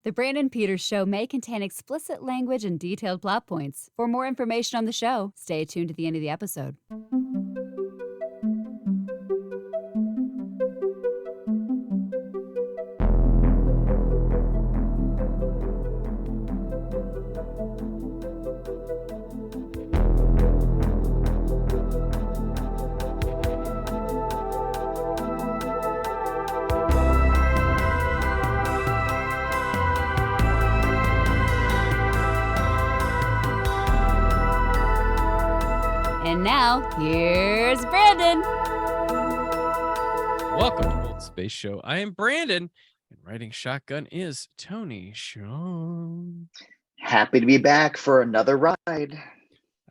The Brandon Peters Show may contain explicit language and detailed plot points. For more information on the show, stay tuned to the end of the episode. And now, here's Brandon. Welcome to Old Space Show. I am Brandon, and riding shotgun is Tony Sean. Happy to be back for another ride.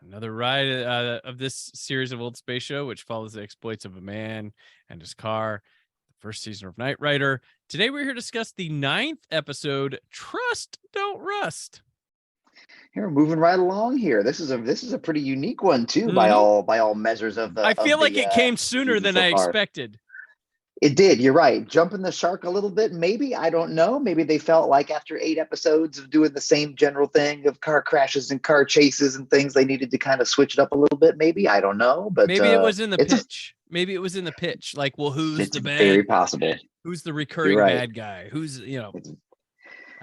Another ride of this series of Old Space Show, which follows the exploits of a man and his car, the first season of Knight Rider. Today, we're here to discuss the 9th episode, Trust Don't Rust. Here, moving right along here. This is a pretty unique one too, by all measures of the. I feel like it came sooner than I expected. It did. You're right. Jumping the shark a little bit, maybe. I don't know. Maybe they felt like after 8 episodes of doing the same general thing of car crashes and car chases and things, they needed to kind of switch it up a little bit. Maybe, I don't know. But maybe it was in the pitch. Maybe it was in the pitch. Like, well, who's the bad? Very possible. Who's the recurring bad guy? Who's I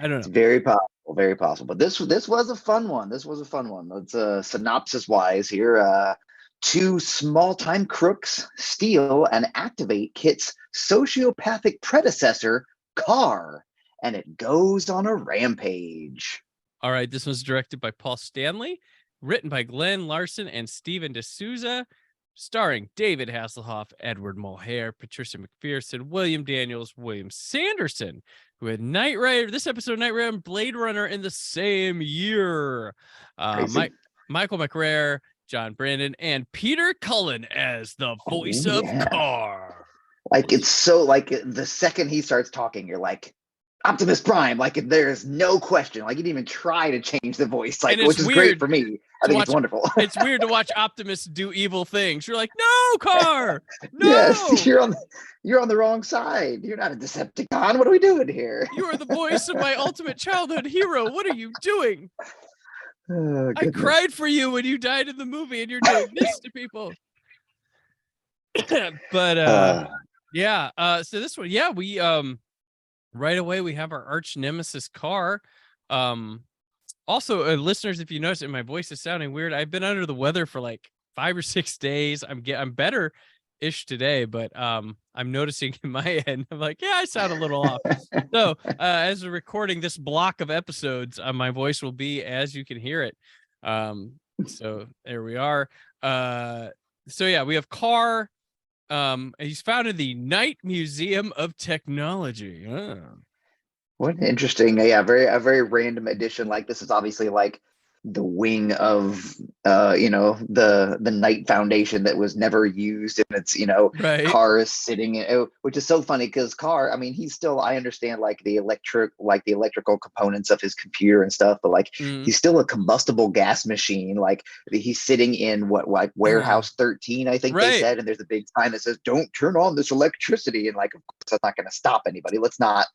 don't know. It's very possible. Very possible. But this was a fun one. Let's synopsis wise here. 2 small-time crooks steal and activate Kit's sociopathic predecessor, Car, and it goes on a rampage. All right, this was directed by Paul Stanley, written by Glenn Larson and Steven D'Souza, starring David Hasselhoff, Edward Mulhare, Patricia McPherson, William Daniels, William Sanderson, who had Knight Rider, this episode, Knight Rider and Blade Runner in the same year. Michael McRae, John Brandon, and Peter Cullen as the voice of Car. Like, it's so, like, the second he starts talking, you're like, Optimus Prime, like, there's no question. Like, you didn't even try to change the voice, like, which is great for me. I think it's wonderful. It's weird to watch Optimus do evil things. You're like, no, Car, no. Yes, you're on the wrong side. You're not a Decepticon. What are we doing here? You are the voice of my ultimate childhood hero. What are you doing? I cried for you when you died in the movie, and you're doing this to people. But so this one, we right away we have our arch nemesis Car. Also, listeners, if you notice it, my voice is sounding weird. I've been under the weather for like 5 or 6 days. I'm better-ish today, but I'm noticing in my end, I'm like, I sound a little off. So as we're recording this block of episodes, my voice will be as you can hear it. So there we are. We have Car. He's found in the Knight Museum of Technology. What interesting. A very random addition. Like, this is obviously like the wing of the Knight Foundation that was never used, and it's Car is sitting in, which is so funny because Car, I mean, he's still, I understand like the electrical components of his computer and stuff, but like he's still a combustible gas machine. Like, he's sitting in warehouse 13, I think they said, and there's a big sign that says don't turn on this electricity, and like, of course that's not going to stop anybody. Let's not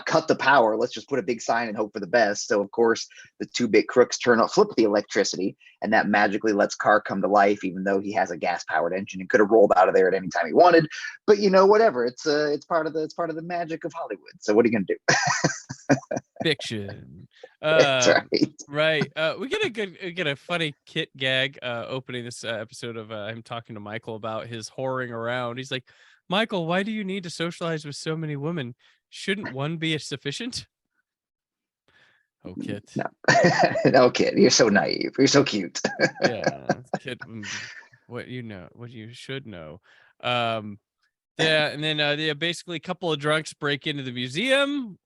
cut the power. Let's just put a big sign and hope for the best. So of course the 2 big crooks flip the electricity, and that magically lets Car come to life, even though he has a gas powered engine and could have rolled out of there at any time he wanted. But whatever. It's part of the magic of Hollywood. So what are you gonna do? Fiction. That's right. We get a funny Kit gag opening this episode of him talking to Michael about his whoring around. He's like, Michael, why do you need to socialize with so many women? Shouldn't one be sufficient? Oh, Kit. No, Kit. You're so naive. You're so cute. Kit. What you should know. And then basically a couple of drunks break into the museum,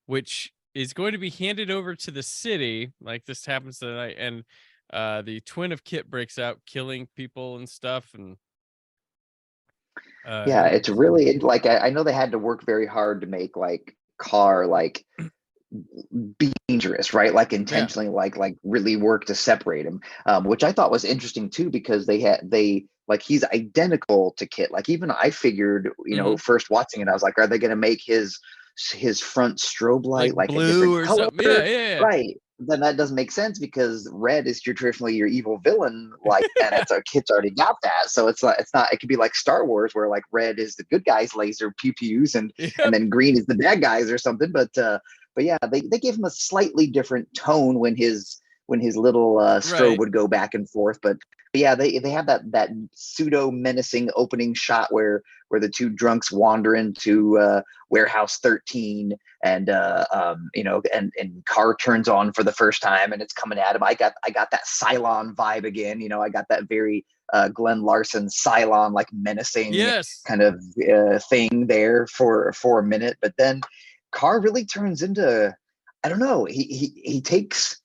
which is going to be handed over to the city. Like, this happens tonight, and the twin of Kit breaks out, killing people and stuff, and it's really like, I know they had to work very hard to make like Car like be dangerous, right? Like, intentionally, like really work to separate him, which I thought was interesting too, because they like, he's identical to Kit. Like, even I figured, first watching it, I was like, are they going to make his his front strobe light like a blue different or color, something. Yeah. right? Then that doesn't make sense because red is traditionally your evil villain, like, and it's our kids already got that. So it's not. It could be like Star Wars, where like red is the good guys' laser pew pews, and Yep. then green is the bad guys or something. But yeah, they gave him a slightly different tone when his little strobe Right. would go back and forth. But yeah, they have that pseudo menacing opening shot where the two drunks wander into warehouse 13, and and car turns on for the first time and it's coming at him. I got that Cylon vibe again. I got that very Glenn Larson Cylon, like menacing Yes. kind of thing there for a minute, but then Carr really turns into, I don't know, he takes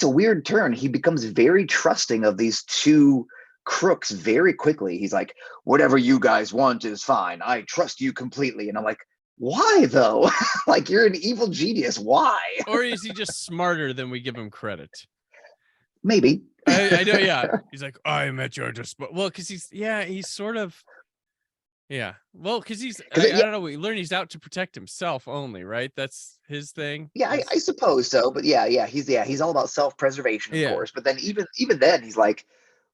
a weird turn. He becomes very trusting of these two crooks very quickly. He's like, whatever you guys want is fine. I trust you completely. And I'm like, why though? Like, you're an evil genius. Why? Or is he just smarter than we give him credit? Maybe. I know. Yeah. He's like, I'm at your disposal. Well, because he's sort of. Yeah. Well, because I don't know. We learn he's out to protect himself only, right? That's his thing. Yeah, I suppose so. But yeah, he's all about self-preservation, of course. But then even then, he's like,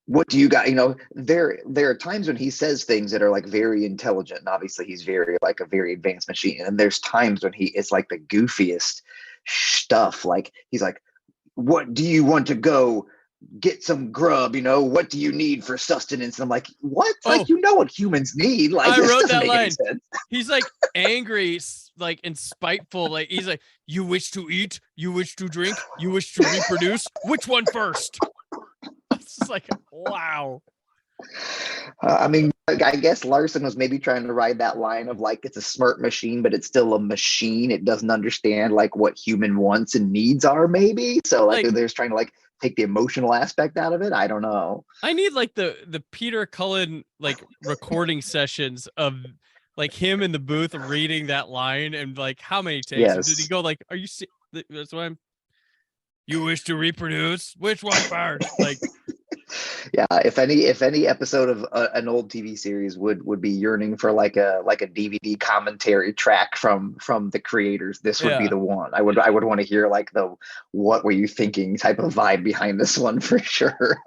what do you got? There are times when he says things that are like very intelligent, and obviously he's very like a very advanced machine. And there's times when it's like the goofiest stuff. Like, he's like, what do you want to go get some grub? What do you need for sustenance? And I'm like, what? Like, what humans need. Like, I wrote that make line. any sense. He's like angry, like, and spiteful. Like, he's like, you wish to eat, you wish to drink, you wish to reproduce. Which one first? It's just like, wow. I mean, I guess Larson was maybe trying to ride that line of like, it's a smart machine, but it's still a machine. It doesn't understand like what human wants and needs are, maybe. So like they're just trying to like take the emotional aspect out of it. I don't know. I need like the Peter Cullen like recording sessions of like him in the booth reading that line, and like how many takes did he go like, are you that's why you wish to reproduce? Which one first? Like, yeah, if any episode of an old TV series would be yearning for like a DVD commentary track from the creators, this would be the one. I would want to hear like the what were you thinking type of vibe behind this one for sure.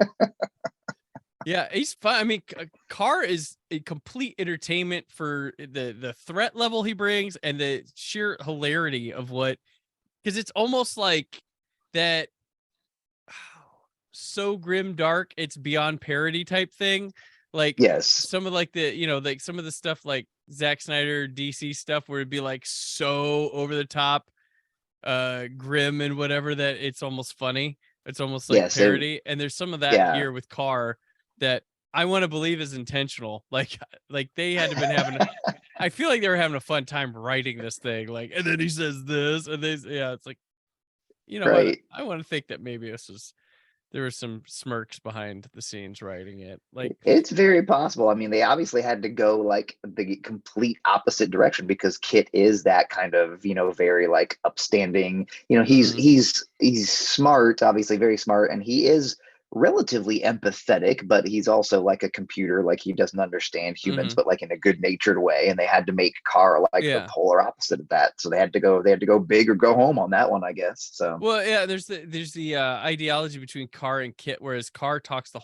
Yeah, he's fun. I mean, Carr is a complete entertainment for the threat level he brings and the sheer hilarity of what, because it's almost like that. So grim dark, it's beyond parody type thing. Like, yes, some of like the like some of the stuff like Zack Snyder DC stuff where it'd be like so over the top grim and whatever that it's almost funny. It's almost like parody. And there's some of that here with Carr that I want to believe is intentional. Like they had to been having I feel like they were having a fun time writing this thing. Like, and then he says this and it's like, right. I want to think that maybe there were some smirks behind the scenes writing it. Like, it's very possible. I mean, they obviously had to go like the complete opposite direction because Kit is that kind of, very like upstanding, he's smart, obviously very smart, and he is relatively empathetic, but he's also like a computer. Like, he doesn't understand humans, but like in a good natured way. And they had to make Carr like the polar opposite of that. So they had to go big or go home on that one, I guess. So, well, yeah, there's the ideology between Carr and Kit, whereas Carr talks I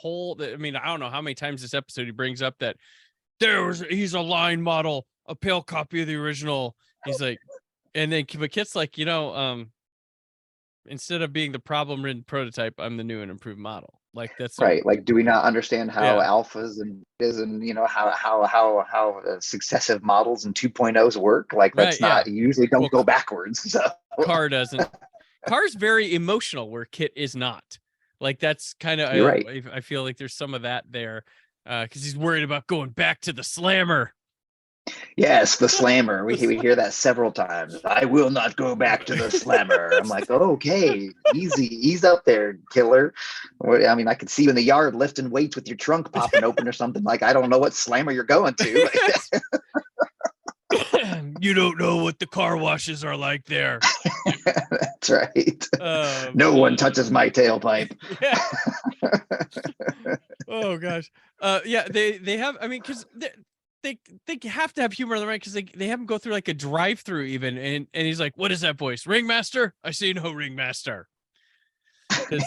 mean, I don't know how many times this episode he brings up that he's a line model, a pale copy of the original. He's like, and then but Kit's like, instead of being the problem-ridden prototype, I'm the new and improved model. Like, that's right. Like, do we not understand how alphas and how successive models and 2.0s work? Like, that's not usually don't go backwards. So Carr doesn't. Carr's very emotional, where Kit is not. Like, that's kind of you're right. I feel like there's some of that there, because he's worried about going back to the slammer. Yes, the slammer. We hear that several times. I will not go back to the slammer. I'm like, okay, ease up there, killer. I mean, I could see you in the yard lifting weights with your trunk popping open or something. Like, I don't know what slammer you're going to. You don't know what the car washes are like there. That's right. No one touches my tailpipe. Yeah. Oh gosh. Yeah, they have. I mean, because they have to have humor on the right because they have him go through like a drive-through even, and he's like, "What is that voice? Ringmaster? I see no ringmaster." Because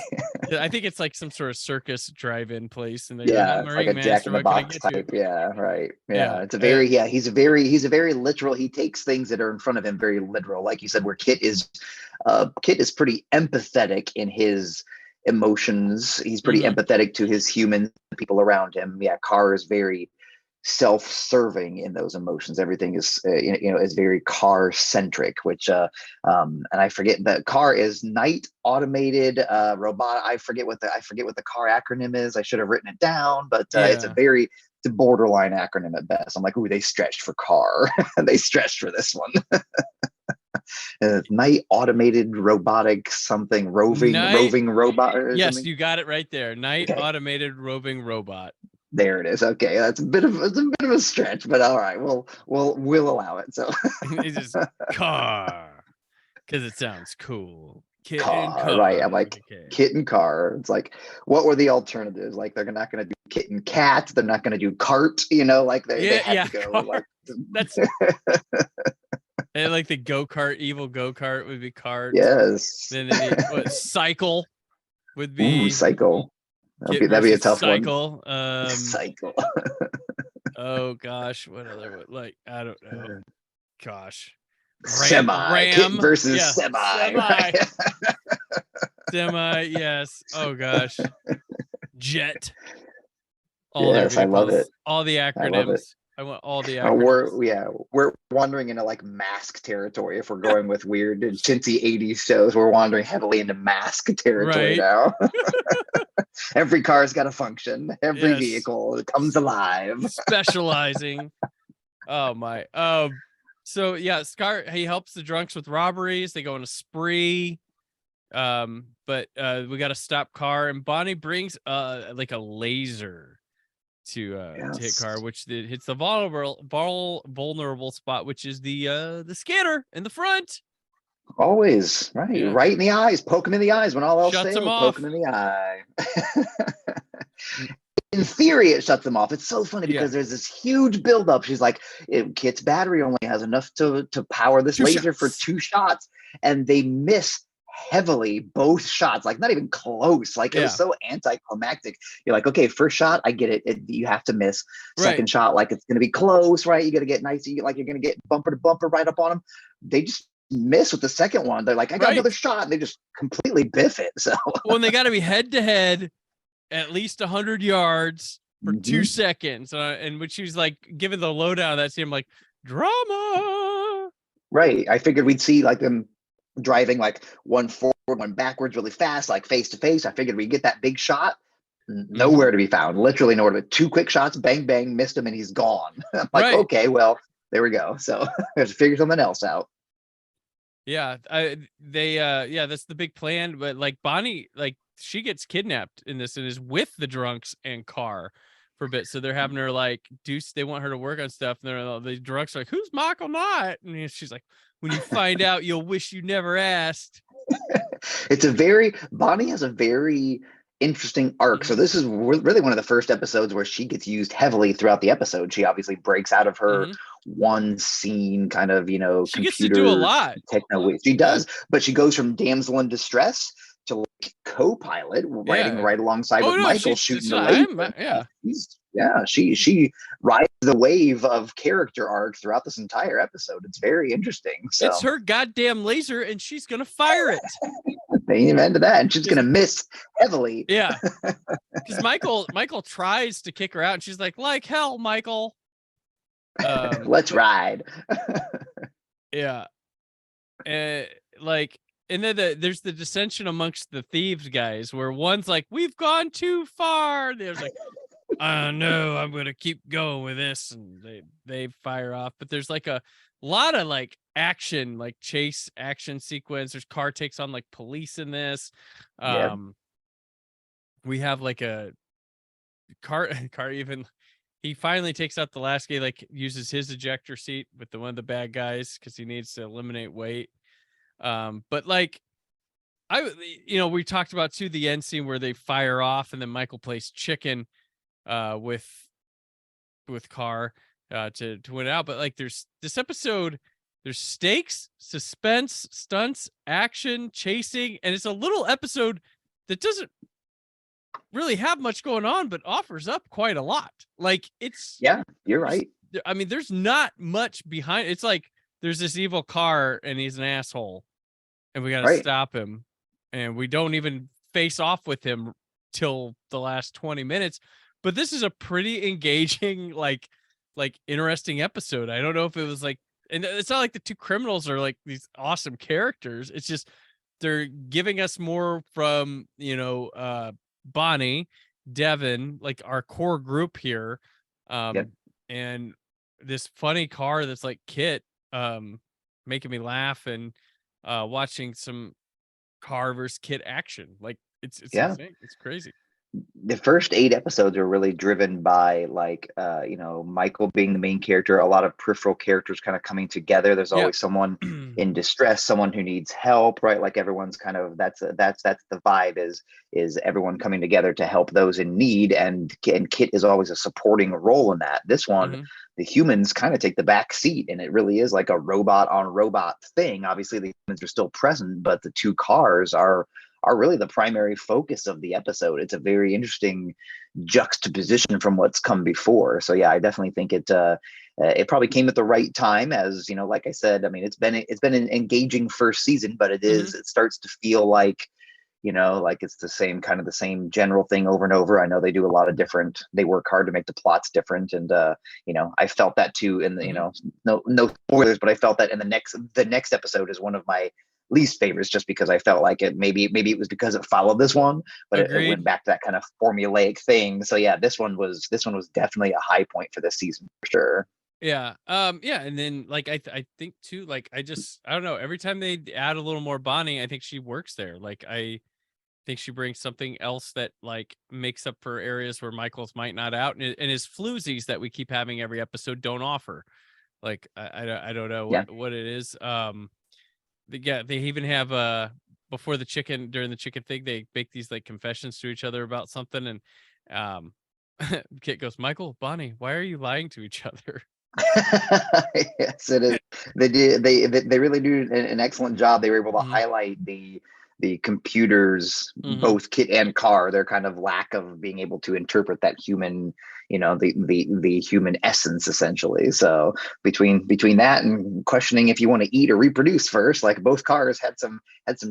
I think it's like some sort of circus drive-in place, and they go, Yeah, "I'm a it's like a Jack ringmaster. in the What can I Box get you?" type. Yeah, right. Yeah, Yeah, it's a very yeah. He's a very literal. He takes things that are in front of him very literal, like you said. Where Kit is pretty empathetic in his emotions. He's pretty mhm. empathetic to his human people around him. Yeah, Carr is very self-serving in those emotions. Everything is is very car centric, which and I forget that car is night automated robot. I forget what the car acronym is. I should have written it down, but it's a borderline acronym at best. I'm like, ooh, they stretched for car. They stretched for this one. Night automated robotic something Night. roving robot or Yes, something. you got it right there. Night Okay. automated roving robot. There it is. Okay, that's it's a bit of a stretch, but all right, we'll allow it. So It's just car because it sounds cool. Kit and car, right? I'm car with like a K. kit and car. It's like, what were the alternatives? Like they're not going to do kit and cat. They're not going to do cart. Like they had Yeah, to go car. like That's and like the go-kart, evil go-kart would be cart. yes. Then they need what cycle would Ooh, be cycle. Kit That'd be a versus tough one. cycle. Cycle. Oh gosh, what other like I don't know. Gosh. Semi. Kit Ram. versus Yeah. semi. Semi. Right? Semi, yes. Oh gosh. Jet. All their Yes, I love it. vehicles, all the I love it. acronyms. I want all the acronyms. We're wandering into like mask territory if we're going with weird and chintzy 80s shows. We're wandering heavily into mask territory Right. now. Every car's got a function. Every Yes. vehicle comes alive. Specializing. Oh my. So yeah, Scar, he helps the drunks with robberies. They go on a spree. But we got to stop Carr, and Bonnie brings like a laser to hit Yes. Carr, which hits the vulnerable spot, which is the scanner in the front. Always right, Yeah, right in the eyes. Poke him in the eyes when all else shuts him fails. Poke off. him in the eye. Mm, In theory, it shuts them off. It's so funny yeah, because there's this huge buildup. She's like, Kit's battery only has enough to power this two laser for shots. 2 shots, and they miss heavily both shots, like not even close. Like it was Yeah, so anticlimactic. You're like, okay, first shot, I get it. You have to miss. right, Second shot, like it's going to be close, right? You got to get nice. Like you're going to get bumper to bumper right up on them. They just miss with the second one. They're like, I got another right. shot. And they just completely biff it. So Well, and they got to be head to head at least 100 yards for 2 seconds. And when she was like giving the lowdown of that scene, I'm like, drama. right. I figured we'd see like them driving like one forward, one backwards really fast, like face to face. I figured we'd get that big shot. Nowhere to be found. Literally nowhere. 2 quick shots, bang, bang, missed him, and he's gone. I'm like, Right. okay, well, there we go. So I have to figure something else out. Yeah. That's the big plan. But like Bonnie, like she gets kidnapped in this and is with the drunks and Carr for a bit. So they're having her like they want her to work on stuff. And the drunks are like, who's Michael Knight? And she's like, when you find out, you'll wish you never asked. Bonnie has a very interesting arc. So this is really one of the first episodes where she gets used heavily throughout the episode. She obviously breaks out of her one scene kind of, She gets to do a computer lot. techno. She does, but she goes from damsel in distress to like co-pilot, riding right alongside with Michael, shooting the laser. She rides the wave of character arc throughout this entire episode. It's very interesting. So It's her goddamn laser, and she's gonna fire it. amen to that, and she's gonna miss heavily. Yeah, because Michael tries to kick her out, and she's like hell, Michael. Let's ride. Yeah, and then there's the dissension amongst the thieves guys, where one's like, "We've gone too far." There's like, "No, I'm gonna keep going with this," and they fire off. But there's like a lot of like action, like chase action sequence. There's Carr takes on like police in this. We have like a Carr even he finally takes out the last guy, like uses his ejector seat with one of the bad guys because he needs to eliminate weight. But like we talked about too the end scene where they fire off and then Michael plays chicken with Carr. to win out. But like, there's this episode, there's stakes, suspense, stunts, action, chasing, and it's a little episode that doesn't really have much going on, but offers up quite a lot. Like, it's Yeah, you're right. I mean, there's not much behind. It's like there's this evil car and he's an asshole, and we got to Right. stop him, and we don't even face off with him till the last 20 minutes. But this is a pretty engaging, like interesting episode. I don't know if it was like, and it's not like the two criminals are like these awesome characters. It's just they're giving us more from, Bonnie, Devin, like our core group here. Yep. And this funny car that's like Kit, making me laugh, and watching some car versus Kit action. Like, it's Yeah. insane. It's crazy. The first 8 episodes are really driven by like Michael being the main character, a lot of peripheral characters kind of coming together. There's Yeah. always someone in distress, someone who needs help, right? Like everyone's kind of that's the vibe is everyone coming together to help those in need, and Kit is always a supporting role in that. This one, the humans kind of take the back seat, and it really is like a robot on robot thing. Obviously the humans are still present, but the two cars are really the primary focus of the episode. It's a very interesting juxtaposition from what's come before. So yeah, I definitely think it probably came at the right time, as like I said. I mean, it's been an engaging first season, but it starts to feel like like it's the same general thing over and over. I know they do a lot of different, they work hard to make the plots different, and I felt that too in the no spoilers, but I felt that in the next episode is one of my least favorites, just because I felt like maybe it was because it followed this one, but it went back to that kind of formulaic thing. So yeah, this one was definitely a high point for this season for sure. Yeah. Yeah. And then like, I think too, like, I don't know, every time they add a little more Bonnie, I think she works there. Like, I think she brings something else that like makes up for areas where Michael's might not out, and his floozies that we keep having every episode don't offer. Like, I don't know Yeah. what it is. They even have before during the chicken thing, they make these like confessions to each other about something, and Kit goes, "Michael, Bonnie, why are you lying to each other?" Yes, it is. They really do an excellent job. They were able to highlight the computers, both Kit and Car, their kind of lack of being able to interpret that human, the human essence, essentially. So between that and questioning if you want to eat or reproduce first, like both cars had some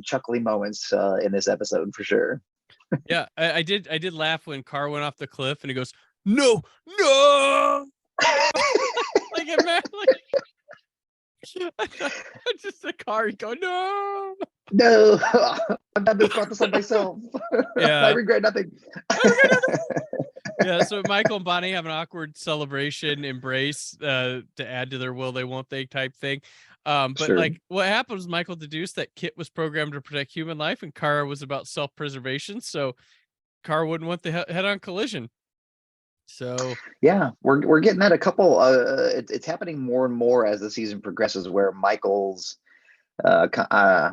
chuckly moments in this episode for sure. Yeah, I did laugh when Car went off the cliff and he goes, "No, no!" Like, it meant like just the Car go, "No, no, I've done this process on myself. Yeah. I regret nothing." Yeah, so Michael and Bonnie have an awkward celebration embrace to add to their will they won't they type thing. But Sure. like, what happened was Michael deduced that Kit was programmed to protect human life and Kara was about self-preservation, so Kara wouldn't want the head-on collision. So yeah, we're getting that a couple. It's happening more and more as the season progresses, where Michael's I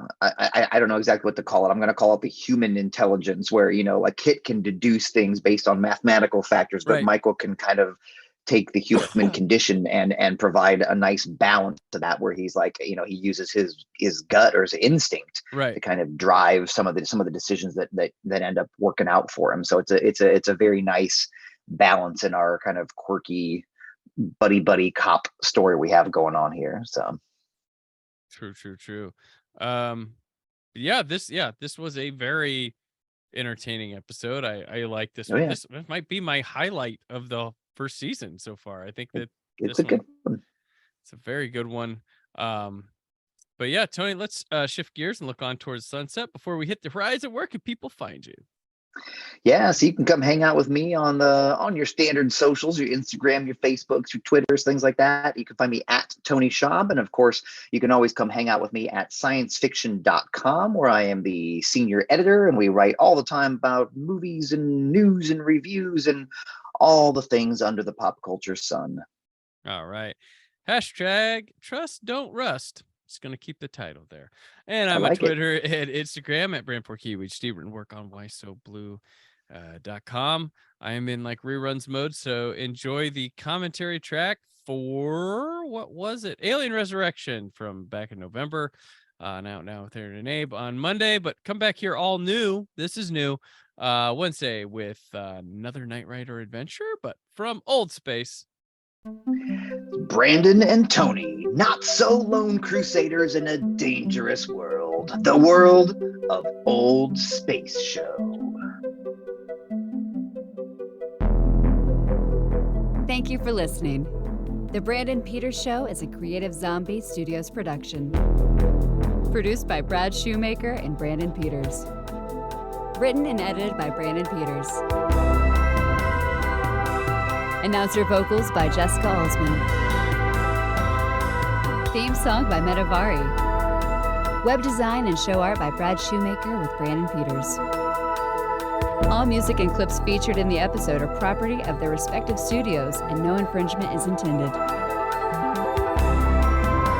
don't know exactly what to call it. I'm going to call it the human intelligence, where like Kit can deduce things based on mathematical factors, but Right. Michael can kind of take the human condition and provide a nice balance to that, where he's like, he uses his gut or his instinct Right. to kind of drive some of the decisions that end up working out for him. So it's a very nice balance in our kind of quirky buddy cop story we have going on here. So True. This was a very entertaining episode. I like this Oh, one. yeah. This might be my highlight of the first season so far. I think that It's this a good one. it's a very good one. But yeah, Tony, let's shift gears and look on towards sunset before we hit the horizon. Where can people find you? Yeah, so you can come hang out with me on your standard socials, your Instagram, your Facebooks, your Twitters, things like that. You can find me at Tony Schaab. And of course, you can always come hang out with me at sciencefiction.com, where I am the senior editor, and we write all the time about movies and news and reviews and all the things under the pop culture sun. All right. Hashtag trust don't rust. Just gonna keep the title there. And I'm on Twitter and Instagram at Brand4Kiwi. Steve work on whysoblue.com. I am in like reruns mode, so enjoy the commentary track for, what was it? Alien Resurrection from back in November. Now with Aaron and Abe on Monday, but come back here all new. This is new. Wednesday with another Knight Rider adventure, but from Old Space. Brandon and Tony, not so lone crusaders in a dangerous world. The world of Old Space Show. Thank you for listening. The Brandon Peters Show is a Creative Zombie Studios production. Produced by Brad Shoemaker and Brandon Peters. Written and edited by Brandon Peters. Announcer vocals by Jessica Alsman. Theme song by Metavari. Web design and show art by Brad Shoemaker with Brandon Peters. All music and clips featured in the episode are property of their respective studios, and no infringement is intended.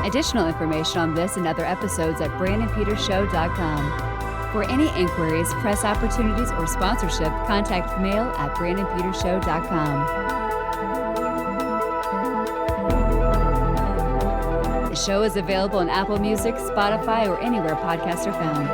Additional information on this and other episodes at BrandonPetersShow.com. For any inquiries, press opportunities, or sponsorship, contact mail at BrandonPetersShow.com. The show is available on Apple Music, Spotify, or anywhere podcasts are found.